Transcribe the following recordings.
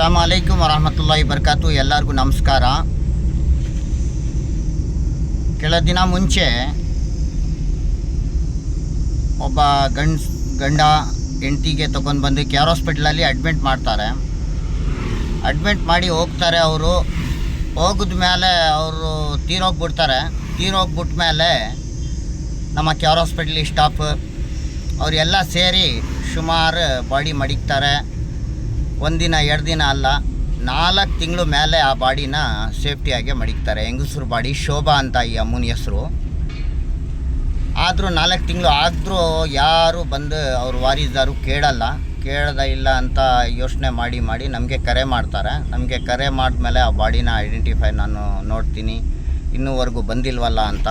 ಅಸ್ಸಲಾಮು ಅಲೈಕುಮ್ ವರಹಮತುಲ್ಲಾಹಿ ಬರ್ಕಾತು. ಎಲ್ಲರಿಗೂ ನಮಸ್ಕಾರ. ಕೆಲ ದಿನ ಮುಂಚೆ ಒಬ್ಬ ಗಂಡ ಹೆಂಡತಿಗೆ ತೊಗೊಂಡು ಬಂದು ಕೇರ್ ಹಾಸ್ಪಿಟ್ಲಲ್ಲಿ ಅಡ್ಮಿಟ್ ಮಾಡ್ತಾರೆ. ಅಡ್ಮಿಟ್ ಮಾಡಿ ಹೋಗ್ತಾರೆ. ಅವರು ಹೋಗಿದ ಮೇಲೆ ಅವರು ತೀರೋಗ್ಬಿಡ್ತಾರೆ. ತೀರೋಗ್ಬಿಟ್ಟ ಮೇಲೆ ನಮ್ಮ ಕೇರ್ ಹಾಸ್ಪಿಟ್ಲಿ ಸ್ಟಾಫ್ ಅವರೆಲ್ಲ ಸೇರಿ ಸುಮಾರು ಬಾಡಿ ಮಡಗ್ತಾರೆ. ಒಂದಿನ 2 ದಿನ ಅಲ್ಲ, 4 ತಿಂಗಳು ಮೇಲೆ ಆ ಬಾಡಿನ ಸೇಫ್ಟಿಯಾಗಿ ಮಡಗ್ತಾರೆ. ಹೆಂಗಸ್ರು ಬಾಡಿ ಶೋಭಾ ಅಂತ ಈ ಅಮ್ಮನ ಹೆಸರು. ಆದರೂ 4 ತಿಂಗಳು ಆದರೂ ಯಾರು ಬಂದು ಅವ್ರ ವಾರಿಸ್ದಾರು ಕೇಳದ ಇಲ್ಲ ಅಂತ ಯೋಚನೆ ಮಾಡಿ ನಮಗೆ ಕರೆ ಮಾಡ್ತಾರೆ. ನಮಗೆ ಕರೆ ಮಾಡಿದ್ಮೇಲೆ ಆ ಬಾಡಿನ ಐಡೆಂಟಿಫೈ ನಾನು ನೋಡ್ತೀನಿ, ಇನ್ನೂವರೆಗೂ ಬಂದಿಲ್ವಲ್ಲ ಅಂತ.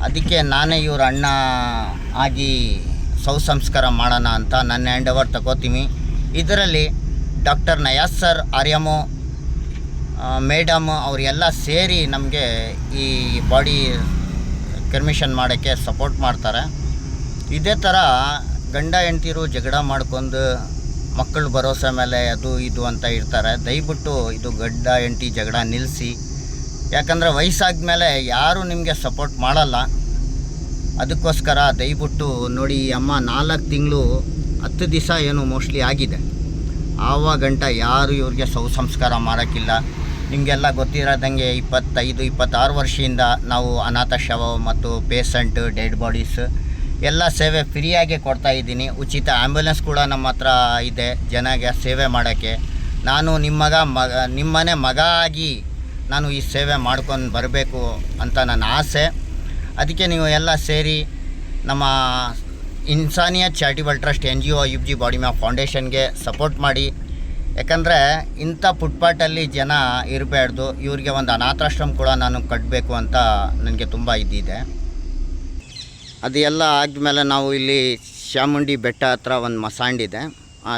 ಅದಕ್ಕೆ ನಾನೇ ಇವ್ರ ಅಣ್ಣ ಆಗಿ ಸಂಸ್ಕಾರ ಮಾಡೋಣ ಅಂತ ನನ್ನ ಹ್ಯಾಂಡ್ ಓವರ್ ತಗೋತೀನಿ. ಇದರಲ್ಲಿ ಡಾಕ್ಟರ್ ನಯಾಸ್ ಸರ್, ಆರ್ಯಮೋ ಮೇಡಮ್ ಅವರೆಲ್ಲ ಸೇರಿ ನಮಗೆ ಈ ಬಾಡಿ ಕ್ರಿಮೇಷನ್ ಮಾಡೋಕ್ಕೆ ಸಪೋರ್ಟ್ ಮಾಡ್ತಾರೆ. ಇದೇ ಥರ ಗಂಡ ಹೆಂಡ್ತಿರು ಜಗಳ ಮಾಡ್ಕೊಂಡು ಮಕ್ಕಳು ಭರೋಸೆ ಮೇಲೆ ಅದು ಇದು ಅಂತ ಇರ್ತಾರೆ. ದಯವಿಟ್ಟು ಇದು ಗಂಡ ಹೆಂಡ್ತಿ ಜಗಳ ನಿಲ್ಲಿಸಿ. ಯಾಕಂದರೆ ವಯಸ್ಸಾದ ಮೇಲೆ ಯಾರೂ ನಿಮಗೆ ಸಪೋರ್ಟ್ ಮಾಡಲ್ಲ. ಅದಕ್ಕೋಸ್ಕರ ದಯವಿಟ್ಟು ನೋಡಿ, ಅಮ್ಮ 4 ತಿಂಗಳು 10 ದಿವಸ ಏನು ಮೋಸ್ಟ್ಲಿ ಆಗಿದೆ. ಆವಾಗಂಟ ಯಾರು ಇವ್ರಿಗೆ ಸಂಸ್ಕಾರ ಮಾಡೋಕ್ಕಿಲ್ಲ. ನಿಮಗೆಲ್ಲ ಗೊತ್ತಿರೋದಂಗೆ 25-26 ವರ್ಷದಿಂದ ನಾವು ಅನಾಥ ಶವ ಮತ್ತು ಪೇಷಂಟ್ ಡೆಡ್ ಬಾಡೀಸ್ ಎಲ್ಲ ಸೇವೆ ಫ್ರೀಯಾಗಿ ಕೊಡ್ತಾಯಿದ್ದೀನಿ. ಉಚಿತ ಆ್ಯಂಬುಲೆನ್ಸ್ ಕೂಡ ನಮ್ಮ ಹತ್ರ ಇದೆ ಜನಗೆ ಸೇವೆ ಮಾಡೋಕ್ಕೆ. ನಾನು ನಿಮ್ಮನೆ ಮಗ ಆಗಿ ನಾನು ಈ ಸೇವೆ ಮಾಡ್ಕೊಂಡು ಬರಬೇಕು ಅಂತ ನನ್ನ ಆಸೆ. ಅದಕ್ಕೆ ನೀವು ಎಲ್ಲ ಸೇರಿ ನಮ್ಮ Insaniyat charitable trust NGO UFG body map ಫೌಂಡೇಶನ್ಗೆ ಸಪೋರ್ಟ್ ಮಾಡಿ. ಯಾಕಂದರೆ ಇಂಥ ಫುಟ್ಪಾಟಲ್ಲಿ ಜನ ಇರಬಾರ್ದು. ಇವ್ರಿಗೆ ಒಂದು ಅನಾಥಾಶ್ರಮ ಕೂಡ ನಾನು ಕಟ್ಟಬೇಕು ಅಂತ ನನಗೆ ತುಂಬ ಇದ್ದಿದೆ. ಅದು ಎಲ್ಲ ಆದಮೇಲೆ ನಾವು ಇಲ್ಲಿ ಚಾಮುಂಡಿ ಬೆಟ್ಟ ಹತ್ರ ಒಂದು ಮಸಾಂಡಿದೆ,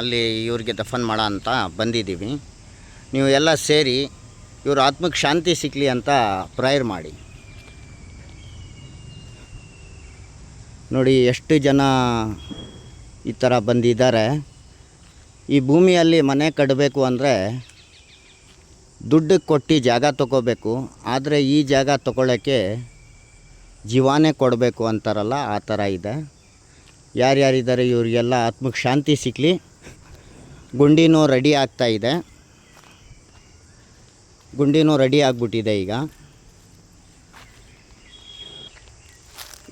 ಅಲ್ಲಿ ಇವ್ರಿಗೆ ದಫನ್ ಮಾಡೋ ಅಂತ ಬಂದಿದ್ದೀವಿ. ನೀವು ಎಲ್ಲ ಸೇರಿ ಇವ್ರ ಆತ್ಮಕ್ಕೆ ಶಾಂತಿ ಸಿಗಲಿ ಅಂತ ಪ್ರೇಯರ್ ಮಾಡಿ. ನೋಡಿ ಎಷ್ಟು ಜನ ಈ ಥರ ಬಂದಿದ್ದಾರೆ. ಈ ಭೂಮಿಯಲ್ಲಿ ಮನೆ ಕಟ್ಟಬೇಕು ಅಂದರೆ ದುಡ್ಡು ಕೊಟ್ಟು ಜಾಗ ತೊಗೋಬೇಕು. ಆದರೆ ಈ ಜಾಗ ತೊಗೊಳ್ಳೋಕ್ಕೆ ಜೀವಾನೇ ಕೊಡಬೇಕು ಅಂತಾರಲ್ಲ, ಆ ಥರ ಇದೆ. ಯಾರ್ಯಾರಿದ್ದಾರೆ ಇವರಿಗೆಲ್ಲ ಆತ್ಮಕ್ಕೆ ಶಾಂತಿ ಸಿಗಲಿ. ಗುಂಡಿನೂ ರೆಡಿ ಆಗ್ತಾಯಿದೆ. ಗುಂಡಿನೂ ರೆಡಿ ಆಗಿಬಿಟ್ಟಿದೆ.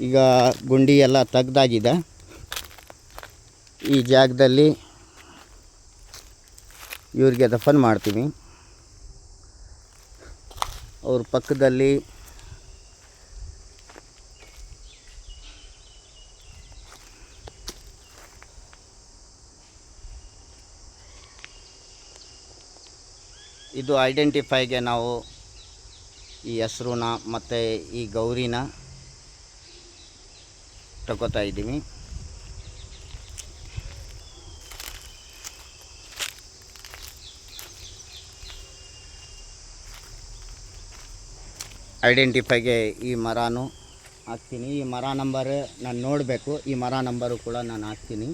ಈಗ ಗುಂಡಿ ಎಲ್ಲ ತೆಗ್ದಾಗಿದೆ. ಈ ಜಾಗದಲ್ಲಿ ಇವ್ರಿಗೆ ದಫನ್ ಮಾಡ್ತೀವಿ. ಅವ್ರ ಪಕ್ಕದಲ್ಲಿ ಇದು ಐಡೆಂಟಿಫೈಗೆ ನಾವು ಈ ಹೆಸರನ್ನ ಮತ್ತು ಈ ಗೌರಿನ ತಗೋತಾ ಇದ್ದೀವಿ. ಐಡೆಂಟಿಫೈಗೆ ಈ ಮರನೂ ಹಾಕ್ತೀನಿ. ಈ ಮರ ನಂಬರ್ ನಾನು ನೋಡಬೇಕು. ಈ ಮರ ನಂಬರು ಕೂಡ ನಾನು ಹಾಕ್ತೀನಿ.